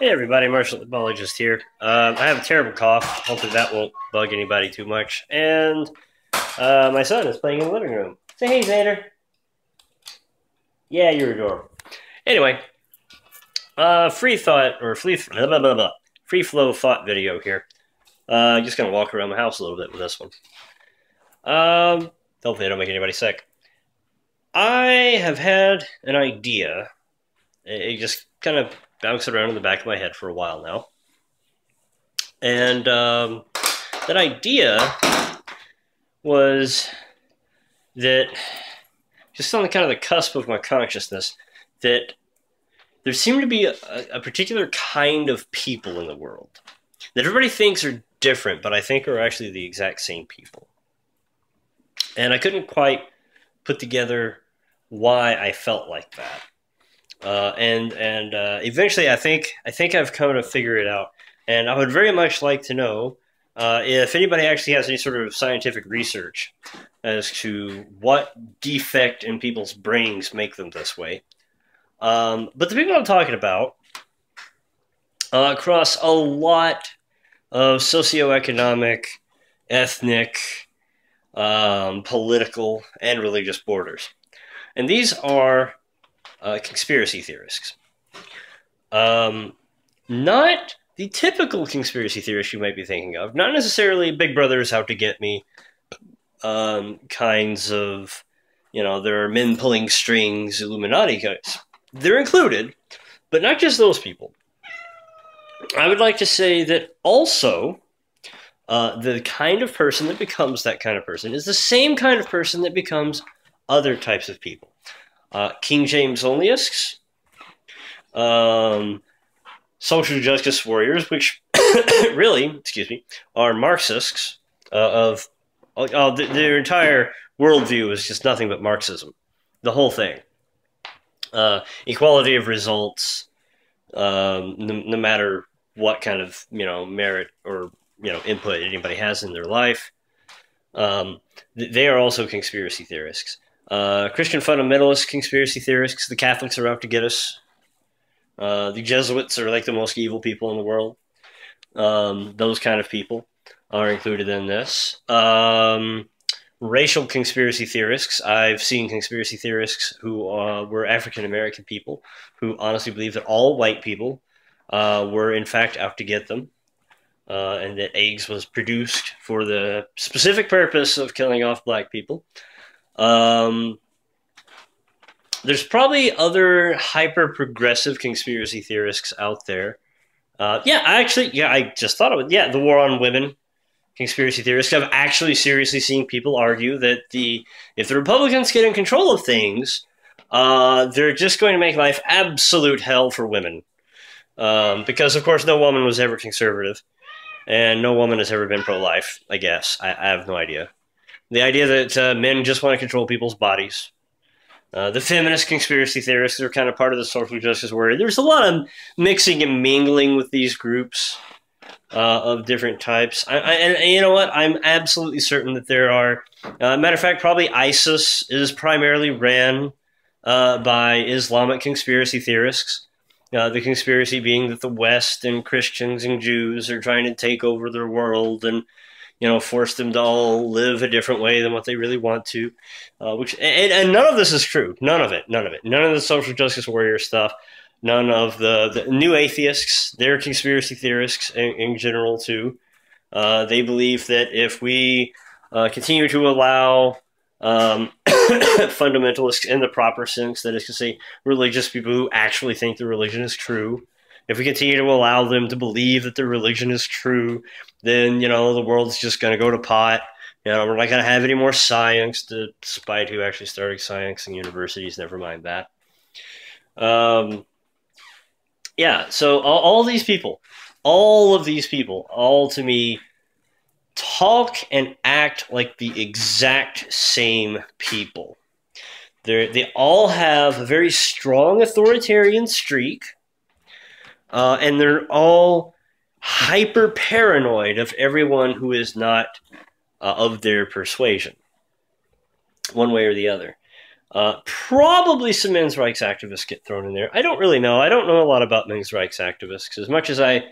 Hey everybody, Martial Ethologist here. I have a terrible cough. Hopefully that won't bug anybody too much. And my son is playing in the living room. Say hey, Xander. Yeah, you're adorable. Anyway, free thought or blah, blah, blah, blah. Free flow thought video here. Just gonna walk around the house a little bit with this one. Hopefully I don't make anybody sick. I have had an idea. It just kind of bounced around in the back of my head for a while now. And that idea was that, just on the kind of the cusp of my consciousness, that there seemed to be a particular kind of people in the world that everybody thinks are different, but I think are actually the exact same people. And I couldn't quite put together why I felt like that. Eventually, I think I've come to figure it out. And I would very much like to know if anybody actually has any sort of scientific research as to what defect in people's brains make them this way. But the people I'm talking about cross a lot of socioeconomic, ethnic, political, and religious borders. And these are conspiracy theorists. Not the typical conspiracy theorists you might be thinking of. Not necessarily Big Brother is out to get me kinds of, there are men pulling strings, Illuminati guys. They're included, but not just those people. I would like to say that also the kind of person that becomes that kind of person is the same kind of person that becomes other types of people. King James onlyists, social justice warriors, which really, are Marxists their entire worldview is just nothing but Marxism. The whole thing. Equality of results, no matter what kind of, merit or, input anybody has in their life. They are also conspiracy theorists. Christian fundamentalist conspiracy theorists. The Catholics are out to get us. The Jesuits are like the most evil people in the world. Those kind of people are included in this. Racial conspiracy theorists. I've seen conspiracy theorists who were African American people who honestly believe that all white people were in fact out to get them. And that AIDS was produced for the specific purpose of killing off black people. There's probably other hyper-progressive conspiracy theorists out there. I just thought of it. Yeah, the war on women conspiracy theorists. I've actually seriously seen people argue that if the Republicans get in control of things, they're just going to make life absolute hell for women. Because, of course, no woman was ever conservative. And no woman has ever been pro-life, I guess. I have no idea. The idea that men just want to control people's bodies. The feminist conspiracy theorists are kind of part of the social justice warrior. There's a lot of mixing and mingling with these groups of different types. And you know what? I'm absolutely certain that there are. Matter of fact, probably ISIS is primarily ran by Islamic conspiracy theorists. The conspiracy being that the West and Christians and Jews are trying to take over their world and, force them to all live a different way than what they really want to. And none of this is true. None of it. None of the social justice warrior stuff. None of the new atheists. They're conspiracy theorists in general, too. They believe that if we continue to allow fundamentalists in the proper sense, that is to say, religious people who actually think the religion is true, if we continue to allow them to believe that the religion is true, then, the world's just going to go to pot. We're not going to have any more science, despite who actually started science in universities, never mind that. So all these people, all of these people, all to me, talk and act like the exact same people. They all have a very strong authoritarian streak, and they're all hyper paranoid of everyone who is not of their persuasion, one way or the other. Probably some men's rights activists get thrown in there. I don't really know. I don't know a lot about men's rights activists. As much as I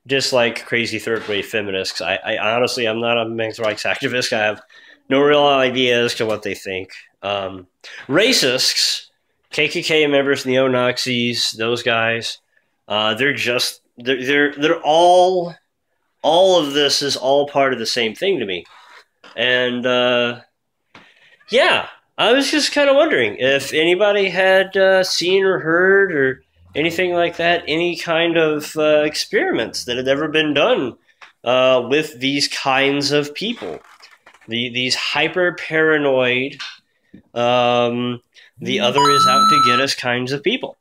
dislike crazy third wave feminists, I honestly, I'm not a men's rights activist. I have no real idea as to what they think. Racists, KKK members, neo Nazis, those guys, they're all of this is all part of the same thing to me. And yeah, I was just kind of wondering if anybody had seen or heard or anything like that, any kind of experiments that had ever been done with these kinds of people, these hyper paranoid, the other is out to get us kinds of people,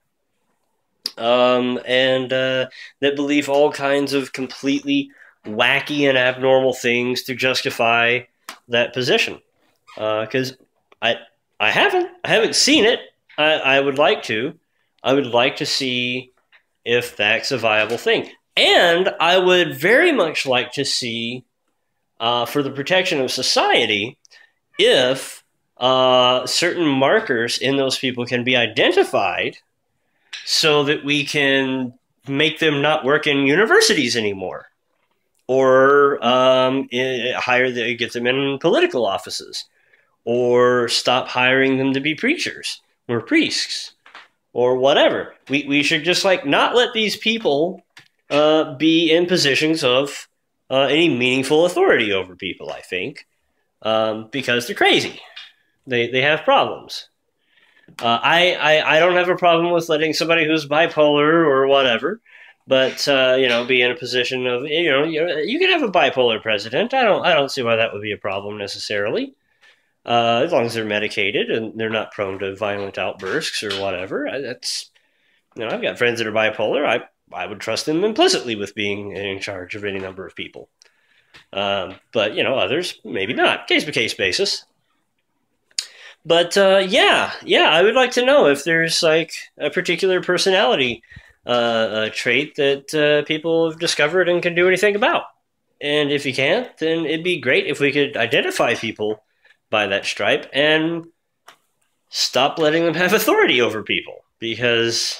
and that believe all kinds of completely wacky and abnormal things to justify that position. Because I haven't seen it. I would like to. I would like to see if that's a viable thing. And I would very much like to see, for the protection of society, if certain markers in those people can be identified so that we can make them not work in universities anymore, or get them in political offices, or stop hiring them to be preachers or priests or whatever. We should just not let these people be in positions of any meaningful authority over people, I think, because they're crazy. They have problems. I don't have a problem with letting somebody who's bipolar or whatever, but be in a position of you can have a bipolar president. I don't see why that would be a problem necessarily, as long as they're medicated and they're not prone to violent outbursts or whatever. I've got friends that are bipolar. I would trust them implicitly with being in charge of any number of people, but others maybe not, case by case basis. But yeah, I would like to know if there's a particular personality trait that people have discovered and can do anything about. And if you can't, then it'd be great if we could identify people by that stripe and stop letting them have authority over people, because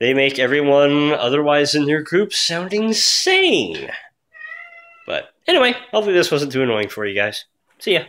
they make everyone otherwise in their group sounding sane. But anyway, hopefully this wasn't too annoying for you guys. See ya.